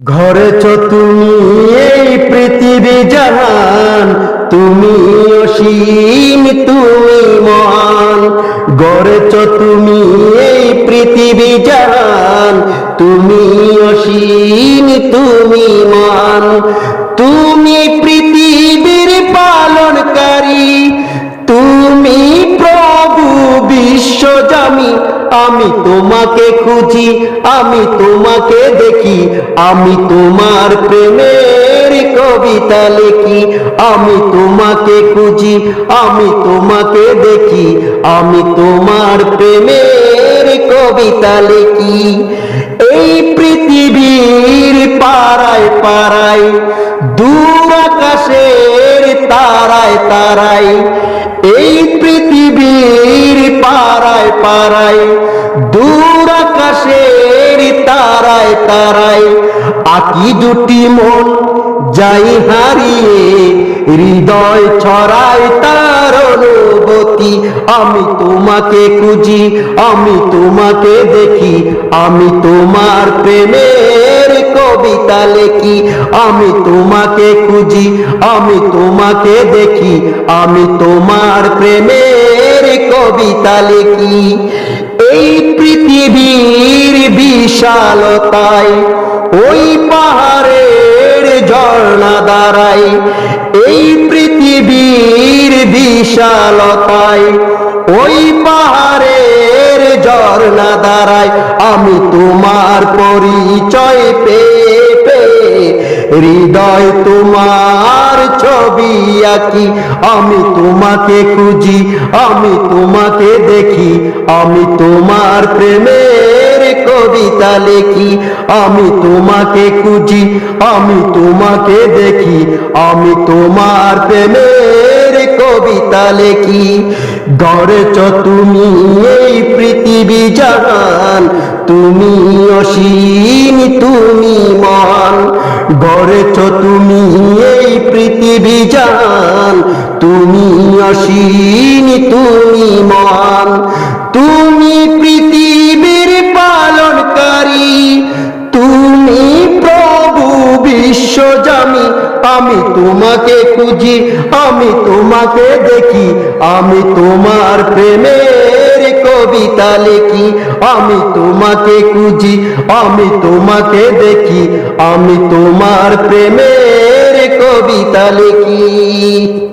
গড়েছ তুমি এই পৃথিবী জাহান, তুমি অসীম তুমি মহান। গড়েছ তুমি এই পৃথিবী জাহান, তুমি অসীম তুমি মহান। তুমি পৃথিবীর পালনকারী, তুমি প্রভু বিশ্বজামি। আমি তোমাকে খুঁজি, আমি তোমাকে দেখি, আমি তোমার প্রেমের কবিতা লিখি। আমি তোমাকে খুঁজি, আমি তোমাকে দেখি, আমি তোমার প্রেমের কবিতা লিখি। এই পৃথিবীর পাড়ায় পাড়ায়, দূর আকাশের তারায় তারায়, এই পৃথিবীর পাড়ায় পাড়ায়, দূর আকাশের তারায় তারায়, আকি দুটি মন যাই হারিয়ে, হৃদয় ছড়ায় তার অনুভূতি। আমি তোমাকে খুঁজি, আমি তোমাকে দেখি, আমি তোমার প্রেমের কবিতা লিখি। আমি তোমাকে খুঁজি, আমি তোমাকে দেখি, আমি তোমার প্রেমের কবিতা লিখি। এই পৃথিবীর বিশালতায়, ওই পাহাড়ের ঝর্ণা দাঁড়ায়। এই পৃথিবীর বিশালতায়, ওই পাহাড়ের ঝর্ণা দাঁড়ায়। আমি তোমার পরিচয় পেয়ে পেয়ে, হৃদয় তোমার ছবি আঁকি। আমি তোমাকে খুঁজি, আমি তোমাকে দেখি, আমি তোমার প্রেমের কবিতা লিখি। আমি তোমাকে খুঁজি, আমি তোমাকে দেখি, আমি তোমার প্রেমের কবিতা লিখি। গড়েছ তুমি এই পৃথিবী জাহান, তুমি অসীম তুমি মহান। গড়েছ তুমি এই পৃথিবী জাহান, তুমি অসীম তুমি মহান। তুমি পৃথিবীর পালনকারী, তুমি প্রভু বিশ্বজামি। আমি তোমাকে খুঁজি, আমি তোমাকে দেখি, আমি তোমার প্রেমের কবিতা লিখি। আমি তোমাকে খুঁজি, আমি তোমাকে দেখি, আমি তোমার প্রেমের কবিতা লিখি।